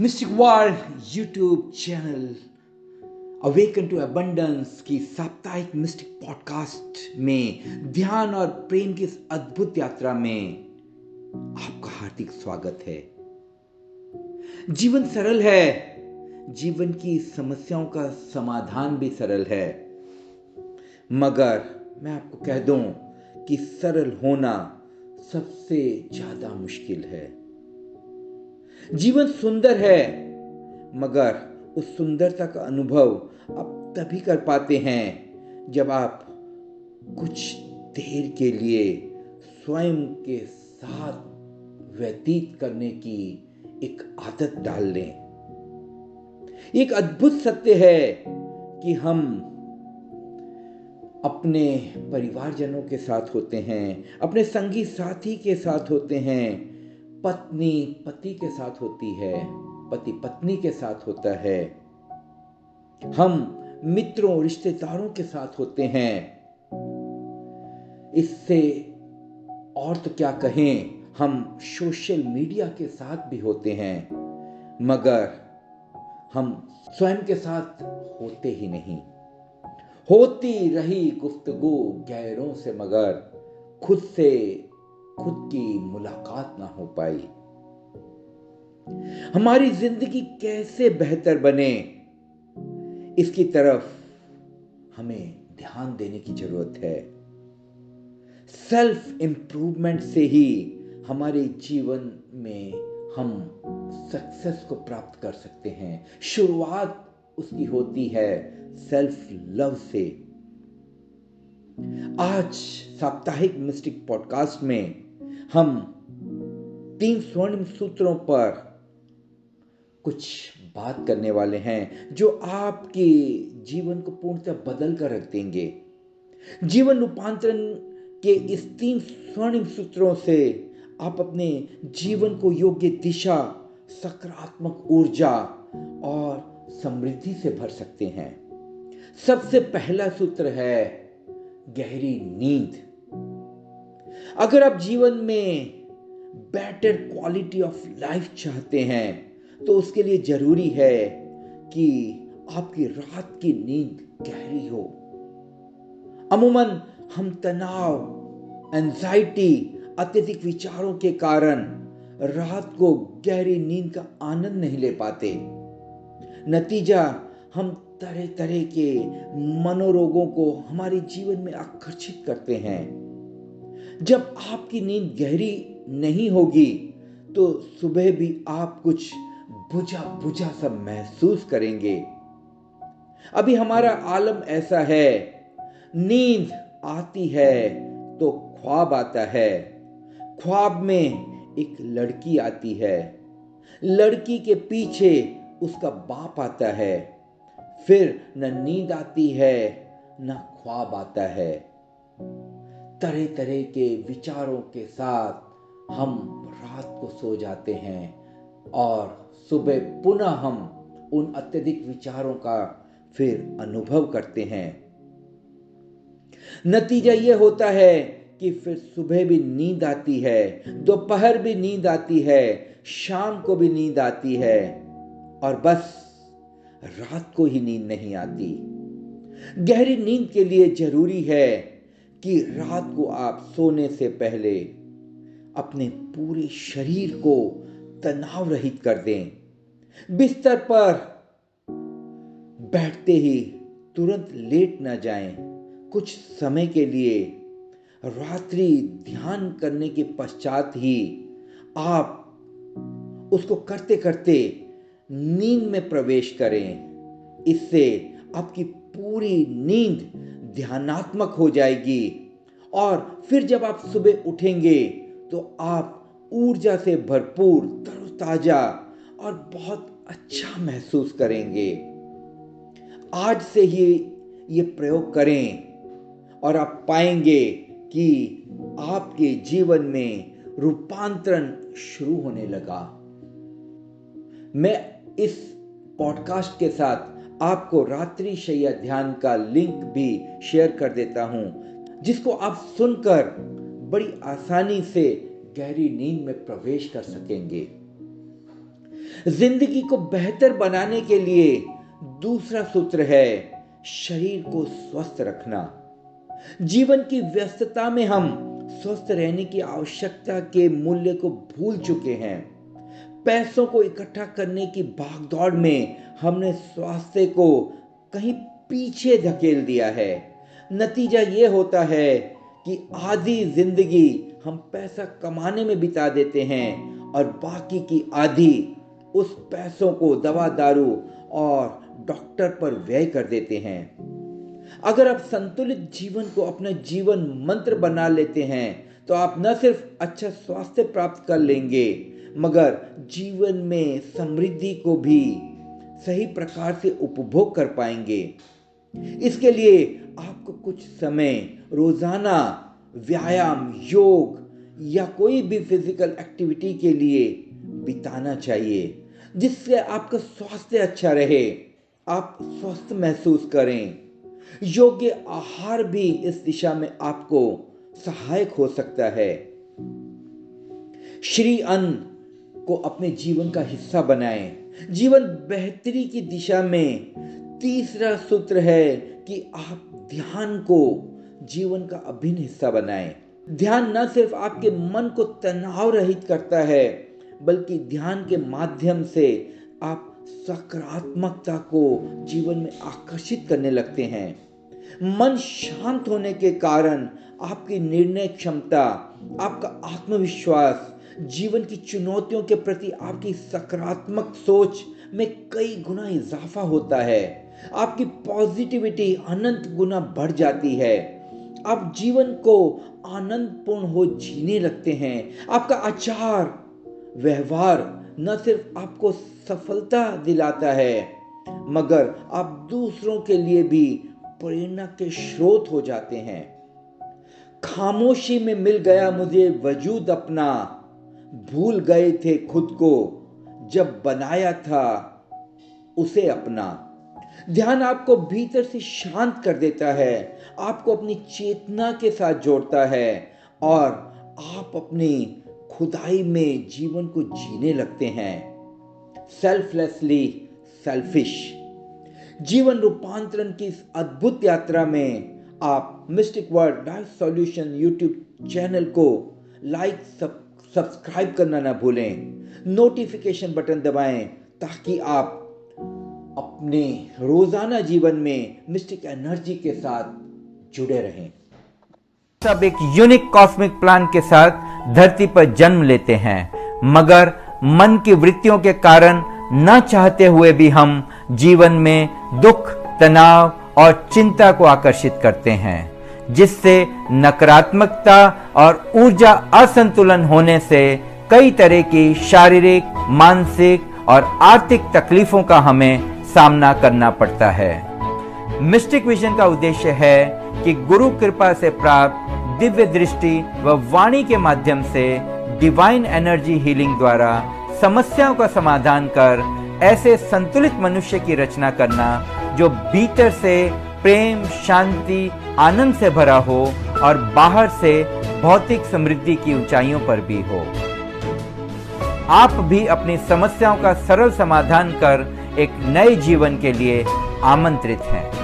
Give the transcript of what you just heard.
Mistake world YouTube channel awaken to abundance की साप्ताहिक mistake podcast में ध्यान और प्रेम की इस अद्भुत यात्रा में आपका हार्दिक स्वागत है। जीवन सरल है, जीवन की समस्याओं का समाधान भी सरल है, मगर मैं आपको कह दूं कि सरल होना सबसे ज्यादा मुश्किल है। जीवन सुंदर है, मगर उस सुंदरता का अनुभव आप तभी कर पाते हैं जब आप कुछ देर के लिए स्वयं के साथ व्यतीत करने की एक आदत डाल लें। एक अद्भुत सत्य है कि हम अपने परिवारजनों के साथ होते हैं, अपने संगी साथी के साथ होते हैं, पत्नी पति के साथ होती है, पति पत्नी के साथ होता है, हम मित्रों रिश्तेदारों के साथ होते हैं। इससे और तो क्या कहें, हम सोशल मीडिया के साथ भी होते हैं, मगर हम स्वयं के साथ होते ही नहीं। होती रही गुफ्तगू गैरों से, मगर खुद से खुद की मुलाकात ना हो पाई। हमारी जिंदगी कैसे बेहतर बने, इसकी तरफ हमें ध्यान देने की जरूरत है। सेल्फ इंप्रूवमेंट से ही हमारे जीवन में हम सक्सेस को प्राप्त कर सकते हैं। शुरुआत उसकी होती है सेल्फ लव से। आज साप्ताहिक मिस्टिक पॉडकास्ट में हम 3 स्वर्णिम सूत्रों पर कुछ बात करने वाले हैं जो आपके जीवन को पूर्णतः बदल कर रख देंगे। जीवन रूपांतरण के इस 3 स्वर्णिम सूत्रों से आप अपने जीवन को योग्य दिशा, सकारात्मक ऊर्जा और समृद्धि से भर सकते हैं। सबसे पहला सूत्र है गहरी नींद। अगर आप जीवन में बेटर क्वालिटी ऑफ लाइफ चाहते हैं तो उसके लिए जरूरी है कि आपकी रात की नींद गहरी हो। अमूमन हम तनाव, एंजाइटी, अत्यधिक विचारों के कारण रात को गहरी नींद का आनंद नहीं ले पाते। नतीजा, हम तरह तरह के मनोरोगों को हमारे जीवन में आकर्षित करते हैं। जब आपकी नींद गहरी नहीं होगी तो सुबह भी आप कुछ बुझा बुझा सा महसूस करेंगे। अभी हमारा आलम ऐसा है, नींद आती है तो ख्वाब आता है, ख्वाब में एक लड़की आती है, लड़की के पीछे उसका बाप आता है, फिर न नींद आती है न ख्वाब आता है। तरह तरह के विचारों के साथ हम रात को सो जाते हैं और सुबह पुनः हम उन अत्यधिक विचारों का फिर अनुभव करते हैं। नतीजा यह होता है कि फिर सुबह भी नींद आती है, दोपहर भी नींद आती है, शाम को भी नींद आती है और बस रात को ही नींद नहीं आती। गहरी नींद के लिए जरूरी है कि रात को आप सोने से पहले अपने पूरे शरीर को तनाव रहित कर दें। बिस्तर पर बैठते ही तुरंत लेट न जाएं। कुछ समय के लिए रात्रि ध्यान करने के पश्चात ही आप उसको करते करते नींद में प्रवेश करें। इससे आपकी पूरी नींद ध्यानात्मक हो जाएगी और फिर जब आप सुबह उठेंगे तो आप ऊर्जा से भरपूर, तरोताजा और बहुत अच्छा महसूस करेंगे। आज से ही ये प्रयोग करें और आप पाएंगे कि आपके जीवन में रूपांतरण शुरू होने लगा। मैं इस पॉडकास्ट के साथ आपको रात्रि शैया ध्यान का लिंक भी शेयर कर देता हूं, जिसको आप सुनकर बड़ी आसानी से गहरी नींद में प्रवेश कर सकेंगे। जिंदगी को बेहतर बनाने के लिए दूसरा सूत्र है शरीर को स्वस्थ रखना। जीवन की व्यस्तता में हम स्वस्थ रहने की आवश्यकता के मूल्य को भूल चुके हैं। पैसों को इकट्ठा करने की भागदौड़ में हमने स्वास्थ्य को कहीं पीछे धकेल दिया है। नतीजा ये होता है कि आधी जिंदगी हम पैसा कमाने में बिता देते हैं और बाकी की आधी उस पैसों को दवा दारू और डॉक्टर पर व्यय कर देते हैं। अगर आप संतुलित जीवन को अपना जीवन मंत्र बना लेते हैं तो आप न सिर्फ अच्छा स्वास्थ्य प्राप्त कर लेंगे मगर जीवन में समृद्धि को भी सही प्रकार से उपभोग कर पाएंगे। इसके लिए आपको कुछ समय रोजाना व्यायाम, योग या कोई भी फिजिकल एक्टिविटी के लिए बिताना चाहिए जिससे आपका स्वास्थ्य अच्छा रहे, आप स्वस्थ महसूस करें। योग्य आहार भी इस दिशा में आपको सहायक हो सकता है। श्री अन्न को अपने जीवन का हिस्सा बनाएं। जीवन बेहतरी की दिशा में तीसरा सूत्र है कि आप ध्यान को जीवन का अभिन्न हिस्सा बनाएं। ध्यान न सिर्फ आपके मन को तनाव रहित करता है बल्कि ध्यान के माध्यम से आप सकारात्मकता को जीवन में आकर्षित करने लगते हैं। मन शांत होने के कारण आपकी निर्णय क्षमता, आपका आत्मविश्वास, जीवन की चुनौतियों के प्रति आपकी सकारात्मक सोच में कई गुना इजाफा होता है। आपकी पॉजिटिविटी अनंत गुना बढ़ जाती है। आप जीवन को आनंदपूर्ण हो जीने लगते हैं। आपका आचार व्यवहार न सिर्फ आपको सफलता दिलाता है मगर आप दूसरों के लिए भी प्रेरणा के स्रोत हो जाते हैं। खामोशी में मिल गया मुझे वजूद अपना, भूल गए थे खुद को जब बनाया था उसे अपना। ध्यान आपको भीतर से शांत कर देता है, आपको अपनी चेतना के साथ जोड़ता है और आप अपनी खुदाई में जीवन को जीने लगते हैं। Selflessly selfish. जीवन रूपांतरण की इस अद्भुत यात्रा में आप mistake word life solution YouTube channel को लाइक सब्सक्राइब करना ना भूलें। नोटिफिकेशन बटन दबाएं ताकि आप अपने रोजाना जीवन में मिस्टिक एनर्जी के साथ जुड़े रहें। सब एक यूनिक कॉस्मिक प्लान के साथ धरती पर जन्म लेते हैं मगर मन की वृत्तियों के कारण न चाहते हुए भी हम जीवन में दुख, तनाव और चिंता को आकर्षित करते हैं जिससे नकारात्मकता और ऊर्जा असंतुलन होने से कई तरह की शारीरिक, मानसिक और आर्थिक तकलीफों का हमें सामना करना पड़ता है। मिस्टिक विजन का उद्देश्य है कि गुरु कृपा से प्राप्त दिव्य दृष्टि व वाणी के माध्यम से डिवाइन एनर्जी हीलिंग द्वारा समस्याओं का समाधान कर ऐसे संतुलित मनुष्य की रचना करना जो भीतर से प्रेम, शांति, आनंद से भरा हो और बाहर से भौतिक समृद्धि की ऊंचाइयों पर भी हो। आप भी अपनी समस्याओं का सरल समाधान कर एक नए जीवन के लिए आमंत्रित हैं।